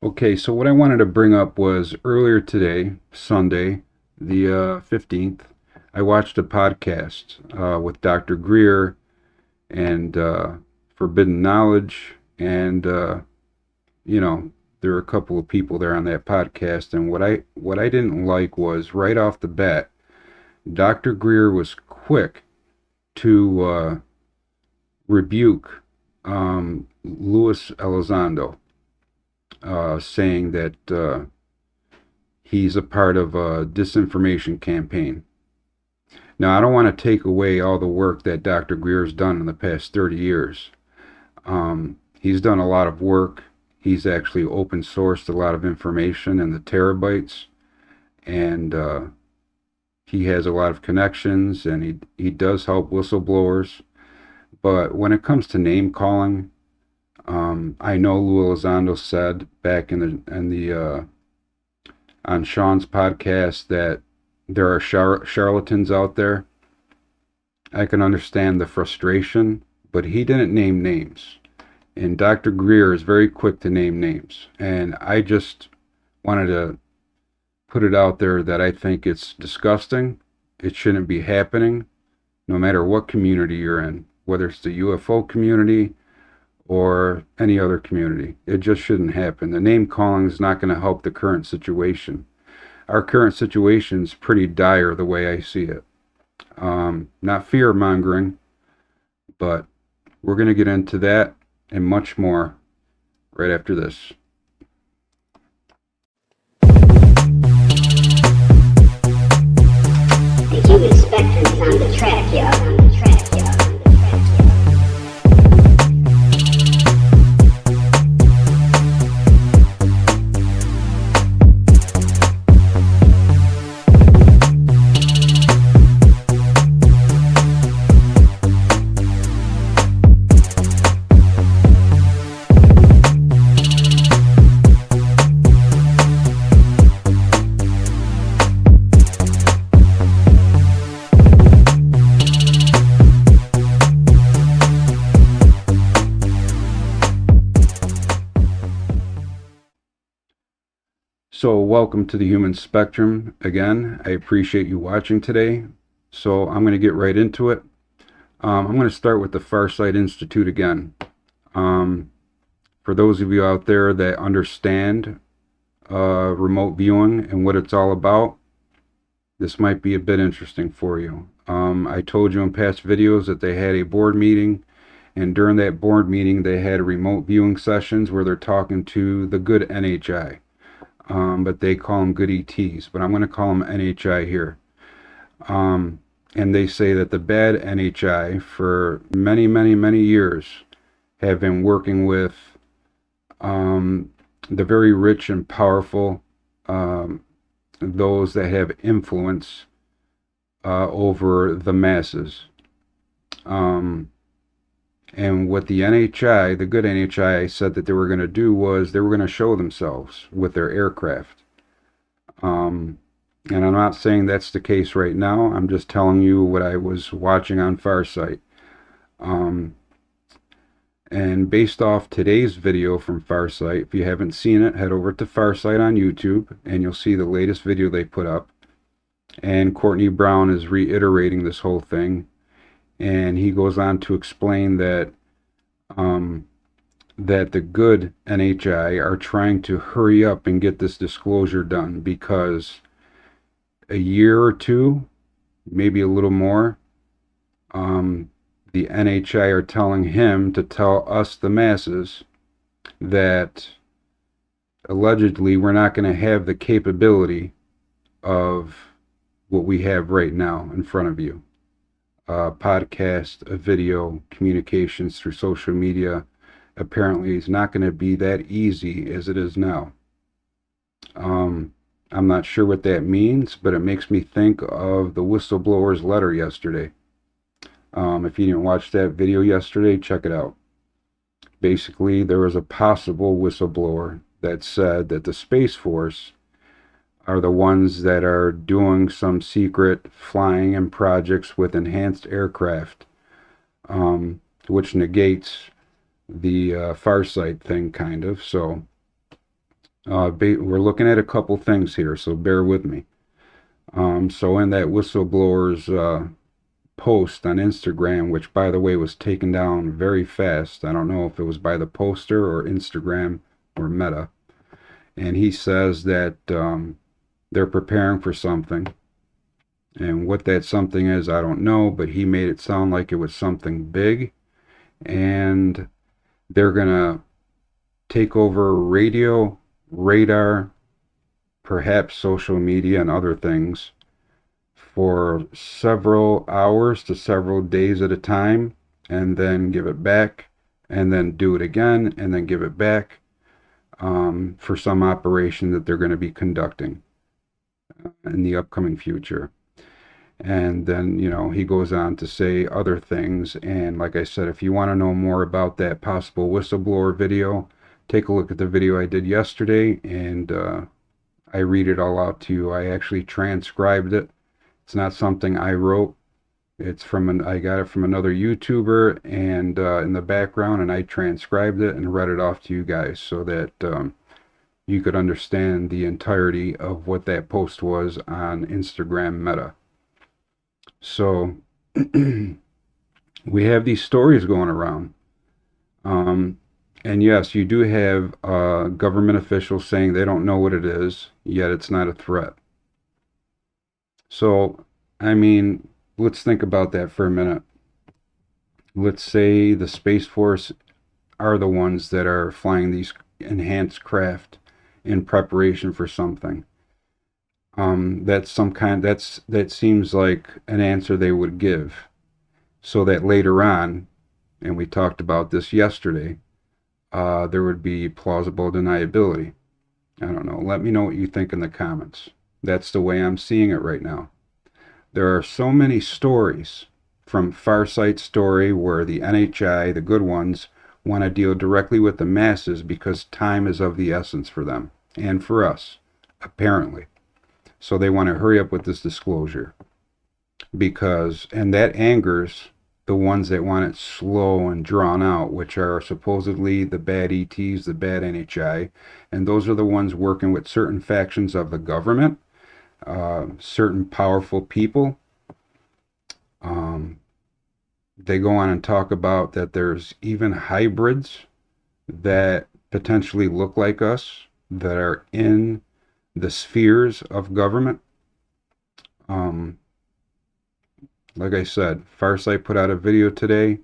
Okay, so what I wanted to bring up was earlier today, Sunday, the 15th, I watched a podcast with Dr. Greer and Forbidden Knowledge, and you know, there were a couple of people there on that podcast, and what I didn't like was right off the bat, Dr. Greer was quick to rebuke Louis Elizondo, saying that he's a part of a disinformation campaign. Now, I don't want to take away all the work that Dr. Greer's done in the past 30 years. He's done a lot of work. He's actually open sourced a lot of information in the terabytes, and he has a lot of connections, and he does help whistleblowers. But when it comes to name calling, I know Lou Elizondo said back in the on Sean's podcast that there are charlatans out there. I can understand the frustration, but he didn't name names. And Dr. Greer is very quick to name names. And I just wanted to put it out there that I think it's disgusting. It shouldn't be happening, no matter what community you're in, whether it's the UFO community or any other community. It just shouldn't happen. The name calling is not going to help the current situation. Our current situation is pretty dire the way I see it. Not fear mongering, but we're going to get into that and much more right after this. The human spectrum's on the track, y'all. So welcome to the human spectrum again. I appreciate you watching today. So I'm going to get right into it. I'm going to start with the Farsight Institute again. For those of you out there that understand remote viewing and what it's all about, this might be a bit interesting for you. I told you in past videos that they had a board meeting, and during that board meeting they had remote viewing sessions where they're talking to the good NHI. But they call them good ETs, but I'm going to call them NHI here. And they say that the bad NHI for many, many, many years have been working with the very rich and powerful, those that have influence over the masses. And what the NHI, the good NHI, said that they were going to do was they were going to show themselves with their aircraft. And I'm not saying that's the case right now. I'm just telling you what I was watching on Farsight. And based off today's video from Farsight, if you haven't seen it, head over to Farsight on YouTube, and you'll see the latest video they put up. And Courtney Brown is reiterating this whole thing. And he goes on to explain that that the good NHI are trying to hurry up and get this disclosure done, because a year or two, maybe a little more, the NHI are telling him to tell us, the masses, that allegedly we're not going to have the capability of what we have right now in front of you. Podcast, a video, communications through social media, apparently is not going to be that easy as it is now. I'm not sure what that means, but it makes me think of the whistleblower's letter yesterday. If you didn't watch that video yesterday, check it out. Basically, there was a possible whistleblower that said that the Space Force are the ones that are doing some secret flying and projects with enhanced aircraft, which negates the Farsight thing, kind of. So We're looking at a couple things here, so bear with me. So in that whistleblower's post on Instagram, which by the way was taken down very fast. I don't know if it was by the poster or Instagram or Meta. And he says that they're preparing for something. And what that something is, I don't know, but he made it sound like it was something big. And they're going to take over radio, radar, perhaps social media, and other things for several hours to several days at a time, and then give it back, and then do it again, and then give it back for some operation that they're going to be conducting in the upcoming future. And then, he goes on to say other things. And like I said, if you want to know more about that possible whistleblower video, take a look at the video I did yesterday, and I read it all out to you. I actually transcribed it. It's not something I wrote. I got it from another YouTuber and in the background, and I transcribed it and read it off to you guys so that you could understand the entirety of what that post was on Instagram Meta. So we have these stories going around. And yes, you do have government officials saying they don't know what it is, yet it's not a threat. So, I mean, let's think about that for a minute. Let's say the Space Force are the ones that are flying these enhanced craft in preparation for something. That seems like an answer they would give, so that later on, and we talked about this yesterday, there would be plausible deniability. I don't know. Let me know what you think in the comments. That's the way I'm seeing it right now. There are so many stories, from Farsight's story where the NHI, the good ones, want to deal directly with the masses because time is of the essence for them and for us, apparently. So they want to hurry up with this disclosure and that angers the ones that want it slow and drawn out, which are supposedly the bad ETs, the bad NHI, and those are the ones working with certain factions of the government, certain powerful people. They go on and talk about that there's even hybrids that potentially look like us that are in the spheres of government. Like I said, Farsight put out a video today.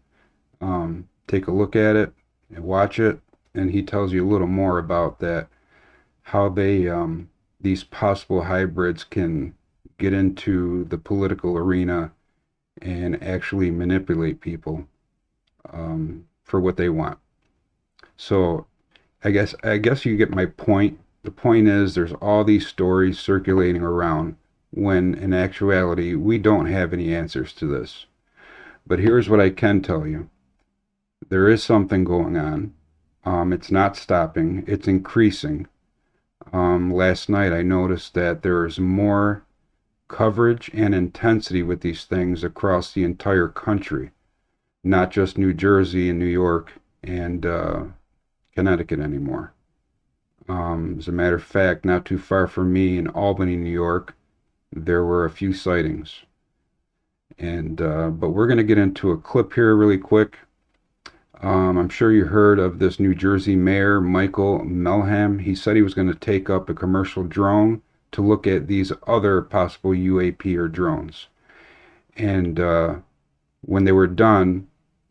Take a look at it and watch it, and he tells you a little more about that, how these possible hybrids can get into the political arena and actually manipulate people for what they want. So I guess you get my point. The point is there's all these stories circulating around when in actuality we don't have any answers to this. But here's what I can tell you. There is something going on. It's not stopping. It's increasing. Last night I noticed that there is more coverage and intensity with these things across the entire country, not just New Jersey and New York and Connecticut anymore. As a matter of fact, not too far from me in Albany, New York, there were a few sightings. And but we're going to get into a clip here really quick. I'm sure you heard of this New Jersey mayor, Michael Melham. He said he was going to take up a commercial drone to look at these other possible UAP or drones. And when they were done,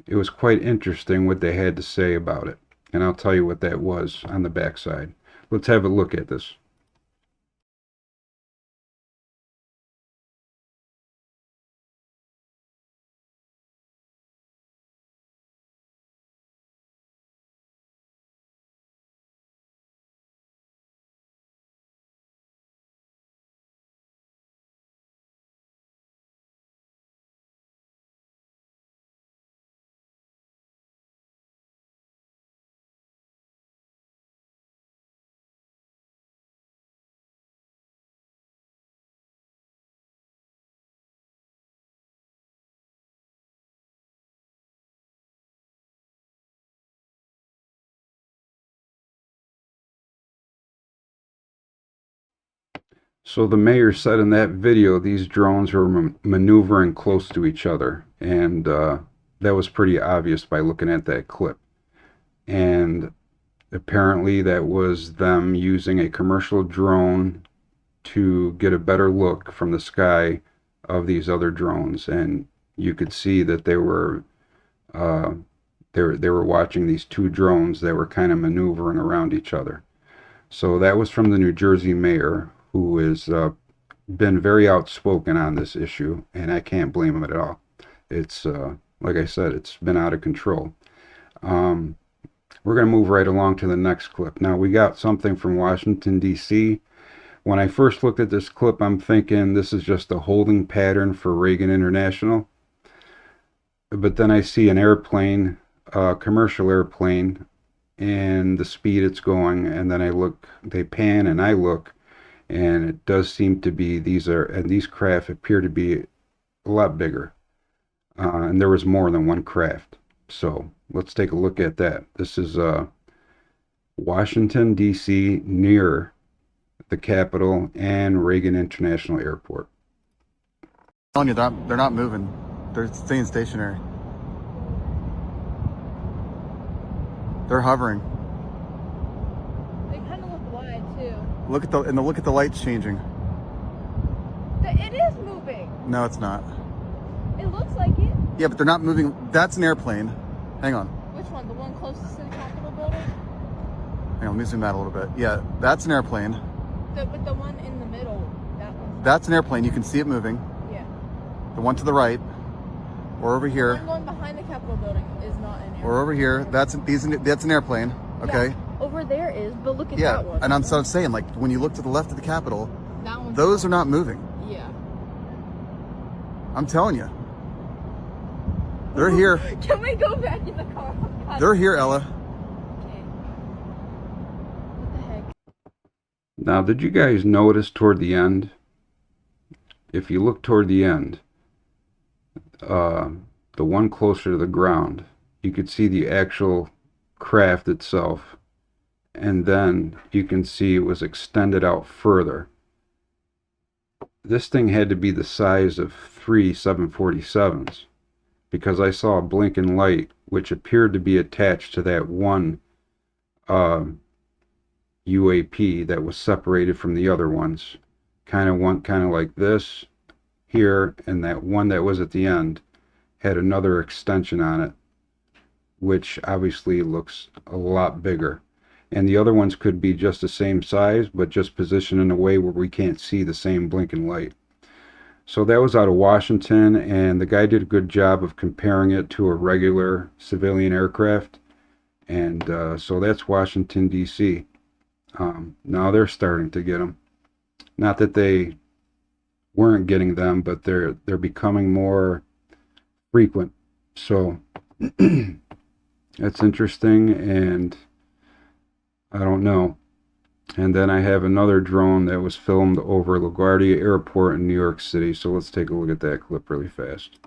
it was quite interesting what they had to say about it. And I'll tell you what that was on the backside. Let's have a look at this. So the mayor said in that video these drones were maneuvering close to each other, and that was pretty obvious by looking at that clip. And apparently that was them using a commercial drone to get a better look from the sky of these other drones, and you could see that uh, they were watching these two drones that were kind of maneuvering around each other. So that was from the New Jersey mayor, who has been very outspoken on this issue, and I can't blame him at all. It's like I said, it's been out of control. Um, we're going to move right along to the next clip. Now we got something from Washington D.C. When I first looked at this clip, I'm thinking this is just a holding pattern for Reagan International. But then I see an airplane, a commercial airplane, and the speed it's going, and then I look, they pan, and I look, and it does seem to be these craft appear to be a lot bigger, and there was more than one craft. So let's take a look at that. This is Washington D.C. near the Capitol and Reagan International Airport. I'm telling you, they're not moving. They're staying stationary. They're hovering. They kind of look wide too. Look at the lights changing. It is moving. No, it's not. It looks like it. Yeah, but they're not moving. That's an airplane. Hang on. Which one? The one closest to the Capitol building? Hang on, let me zoom out a little bit. Yeah, that's an airplane. With the one in the middle, that one. That's an airplane. You can see it moving. Yeah. The one to the right, or over here, The one behind the Capitol building is not an airplane. or over here. That's an airplane. Okay. Yeah, over there is, but look at Yeah, that one. and I'm sort of saying, like, when you look to the left of the Capitol, That one's those are not moving. Yeah. I'm telling you. They're here. Can we go back in the car? They're here, Ella. Okay. What the heck? Now, did you guys notice toward the end? If you look toward the end, the one closer to the ground, you could see the actual craft itself, and then you can see it was extended out further. This thing had to be the size of 3 747s, because I saw a blinking light which appeared to be attached to that one UAP that was separated from the other ones. Kind of like this here, and that one that was at the end had another extension on it, which obviously looks a lot bigger. And the other ones could be just the same size, but just positioned in a way where we can't see the same blinking light. So that was out of Washington, and the guy did a good job of comparing it to a regular civilian aircraft. And so that's Washington, D.C. Now they're starting to get them. Not that they weren't getting them, but they're becoming more frequent. So that's interesting, and I don't know. And then I have another drone that was filmed over LaGuardia Airport in New York City. So let's take a look at that clip really fast.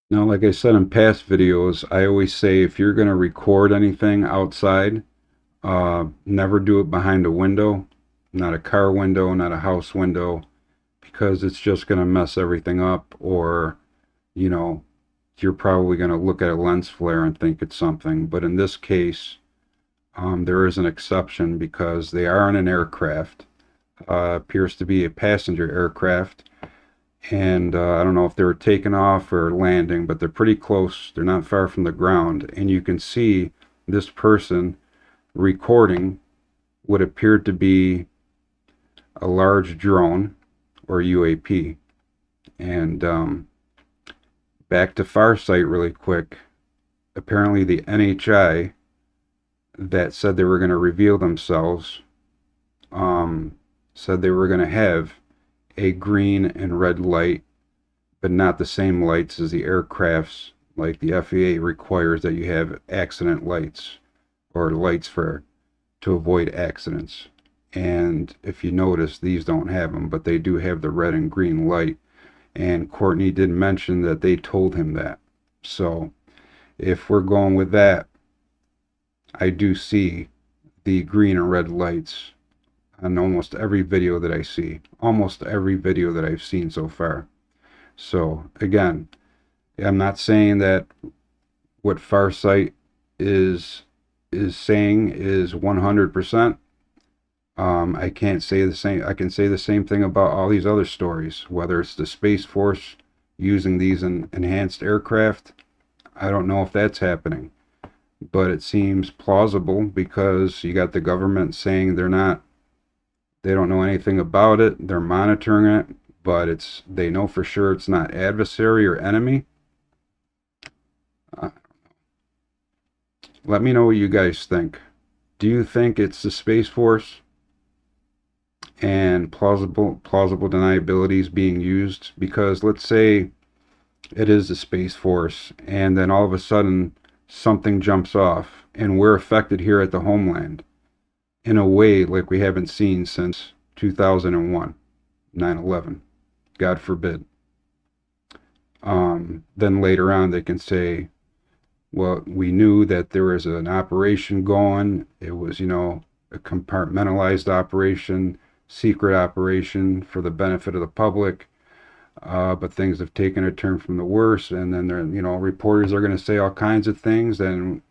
Now, like I said in past videos, I always say if you're going to record anything outside, never do it behind a window, not a car window, not a house window, because it's just going to mess everything up, or, you know, you're probably going to look at a lens flare and think it's something. But in this case, there is an exception because they are in an aircraft, appears to be a passenger aircraft. And I don't know if they were taking off or landing, but they're pretty close. They're not far from the ground. And you can see this person recording what appeared to be a large drone or UAP. And back to farsight really quick. Apparently the NHI that said they were going to reveal themselves said they were going to have a green and red light, but not the same lights as the aircrafts. Like the FAA requires that you have accident lights, or lights to avoid accidents. And if you notice, these don't have them, but they do have the red and green light. And Courtney did mention that they told him that. So if we're going with that, I do see the green and red lights on almost every video that I see, almost every video that I've seen so far. So again, I'm not saying that what Farsight is saying is 100%. I can't say the same. I can say the same thing about all these other stories, whether it's the Space Force using these enhanced aircraft. I don't know if that's happening, but it seems plausible because you got the government saying they don't know anything about it. They're monitoring it, but they know for sure it's not adversary or enemy. Let me know what you guys think. Do you think it's the Space Force and plausible deniability is being used? Because let's say it is the Space Force and then all of a sudden something jumps off and we're affected here at the homeland in a way like we haven't seen since 2001, 9/11, God forbid. Then later on they can say, well, we knew that there was an operation going. It was, a compartmentalized operation, secret operation for the benefit of the public. But things have taken a turn from the worse. And then, reporters are going to say all kinds of things. And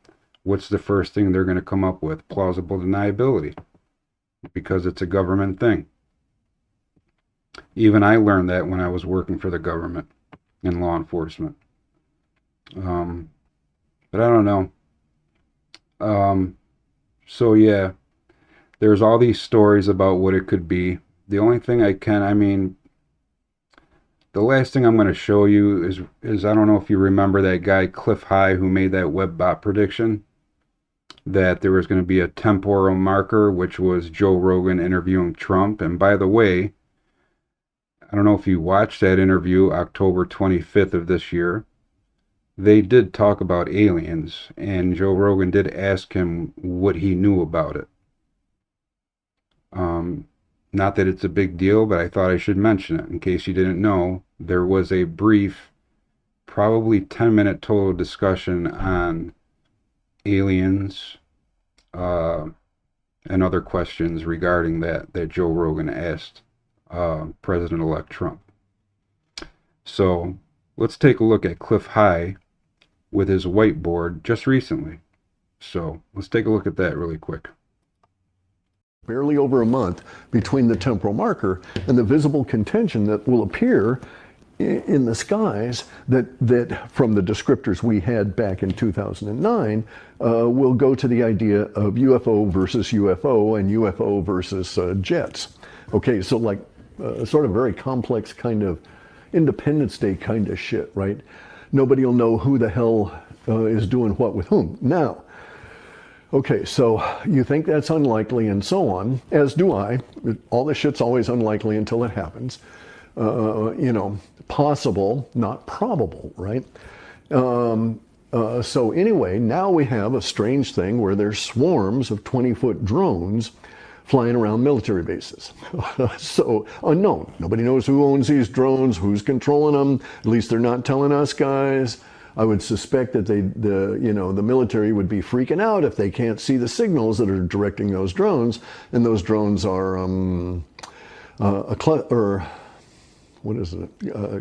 what's the first thing they're going to come up with? Plausible deniability. Because it's a government thing. Even I learned that when I was working for the government in law enforcement. But I don't know. So yeah, there's all these stories about what it could be. The only thing the last thing I'm going to show you is I don't know if you remember that guy Cliff High who made that WebBot prediction that there was going to be a temporal marker, which was Joe Rogan interviewing Trump. And by the way, I don't know if you watched that interview, October 25th of this year. They did talk about aliens, and Joe Rogan did ask him what he knew about it. Not that it's a big deal, but I thought I should mention it in case you didn't know. There was a brief, probably 10-minute total discussion on aliens and other questions regarding that Joe Rogan asked President-elect Trump. So let's take a look at Cliff High with his whiteboard just recently. So let's take a look at that really quick. Barely over a month between the temporal marker and the visible contention that will appear in the skies that from the descriptors we had back in 2009 will go to the idea of UFO versus UFO and UFO versus jets. Okay, so like sort of very complex kind of Independence Day kind of shit, right? Nobody will know who the hell is doing what with whom. Now, okay, so you think that's unlikely and so on, as do I. All this shit's always unlikely until it happens. Possible, not probable, right? So anyway, now we have a strange thing where there's swarms of 20-foot drones flying around military bases. So unknown. Nobody knows who owns these drones, who's controlling them. At least they're not telling us guys. I would suspect that the military would be freaking out if they can't see the signals that are directing those drones, and those drones are a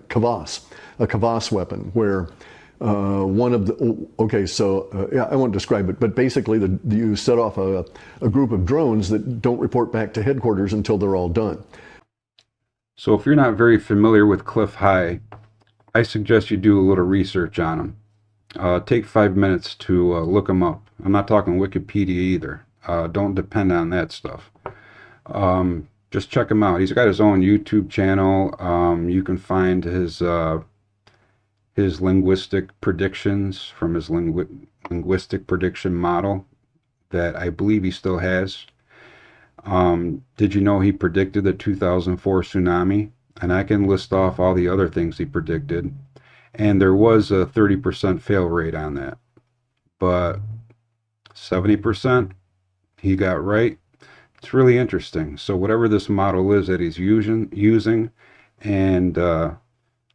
kvass weapon, where one of the I won't describe it, but basically you set off a group of drones that don't report back to headquarters until they're all done. So if you're not very familiar with Cliff High, I suggest you do a little research on him. Take 5 minutes to look him up. I'm not talking Wikipedia either. Don't depend on that stuff. Just check him out. He's got his own YouTube channel. You can find his linguistic predictions from his linguistic prediction model that I believe he still has. Did you know he predicted the 2004 tsunami? And I can list off all the other things he predicted. And there was a 30% fail rate on that. But 70% he got right. It's really interesting. So whatever this model is that he's using, and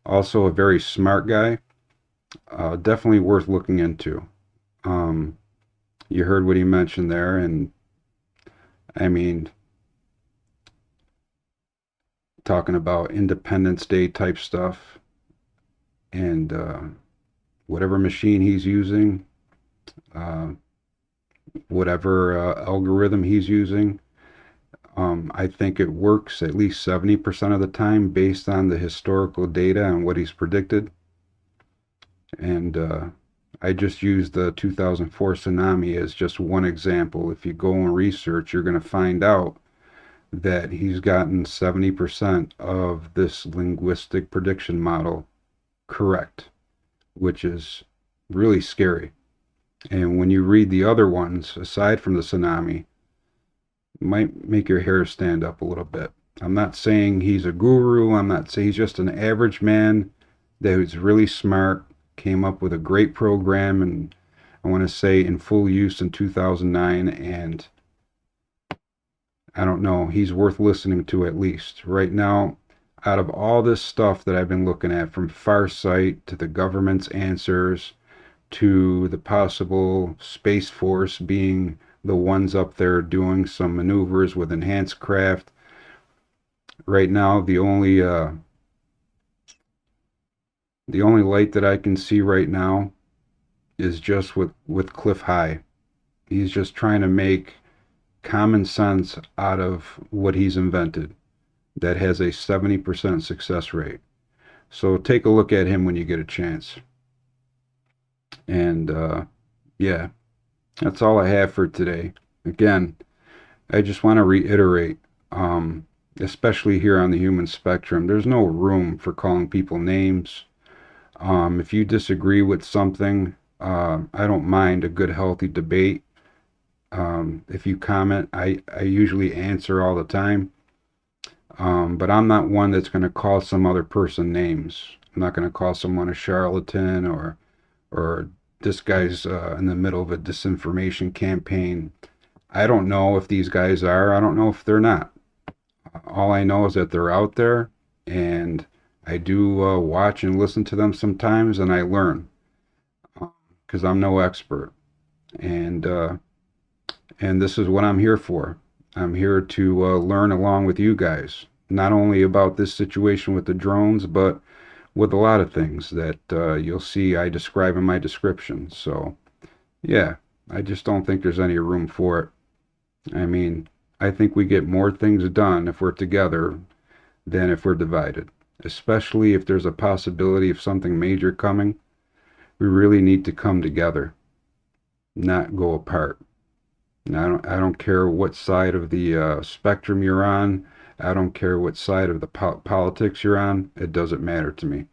also a very smart guy, definitely worth looking into. You heard what he mentioned there, and I mean, talking about Independence Day type stuff, and whatever machine he's using, whatever algorithm he's using, I think it works at least 70% of the time based on the historical data and what he's predicted. And I just used the 2004 tsunami as just one example. If you go and research, you're going to find out that he's gotten 70% of this linguistic prediction model correct, which is really scary. And when you read the other ones, aside from the tsunami, it might make your hair stand up a little bit. I'm not saying he's a guru. I'm not saying he's just an average man that was really smart, came up with a great program, and I want to say in full use in 2009, and I don't know, he's worth listening to at least. Right now, out of all this stuff that I've been looking at, from farsight to the government's answers to the possible Space Force being the ones up there doing some maneuvers with enhanced craft, right now the only light that I can see right now is just with Cliff High. He's just trying to make common sense out of what he's invented that has a 70% success rate. So take a look at him when you get a chance. And yeah, that's all I have for today. Again, I just want to reiterate, especially here on the human spectrum, there's no room for calling people names. If you disagree with something, I don't mind a good, healthy debate. If you comment, I usually answer all the time. But I'm not one that's going to call some other person names. I'm not going to call someone a charlatan or this guy's in the middle of a disinformation campaign. I don't know if these guys are. I don't know if they're not. All I know is that they're out there, and I do watch and listen to them sometimes, and I learn because I'm no expert. And this is what I'm here for. I'm here to learn along with you guys, not only about this situation with the drones, but with a lot of things that you'll see I describe in my description. So, yeah, I just don't think there's any room for it. I mean, I think we get more things done if we're together than if we're divided, especially if there's a possibility of something major coming. We really need to come together, not go apart. And I don't care what side of the spectrum you're on. I don't care what side of the politics you're on. It doesn't matter to me.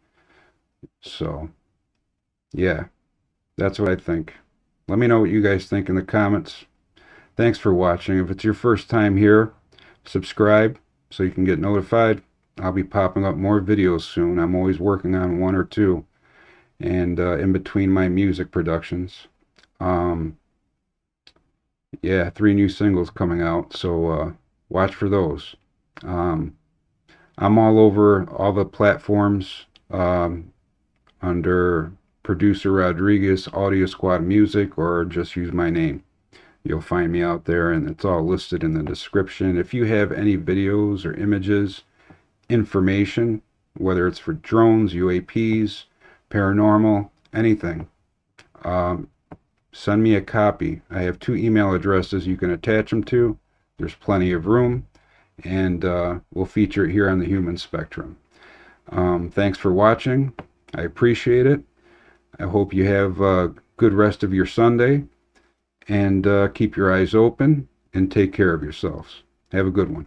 So, yeah, that's what I think. Let me know what you guys think in the comments. Thanks for watching. If it's your first time here, subscribe so you can get notified. I'll be popping up more videos soon. I'm always working on one or two, and in between my music productions. Yeah, 3 new singles coming out, so watch for those. I'm all over all the platforms under Producer Rodriguez, Audio Squad Music, or just use my name. You'll find me out there, and it's all listed in the description. If you have any videos or images, information, whether it's for drones, UAPs, paranormal, anything, send me a copy. I have 2 email addresses you can attach them to. There's plenty of room, and we'll feature it here on the human spectrum. Thanks for watching. I appreciate it. I hope you have a good rest of your Sunday, and keep your eyes open and take care of yourselves. Have a good one.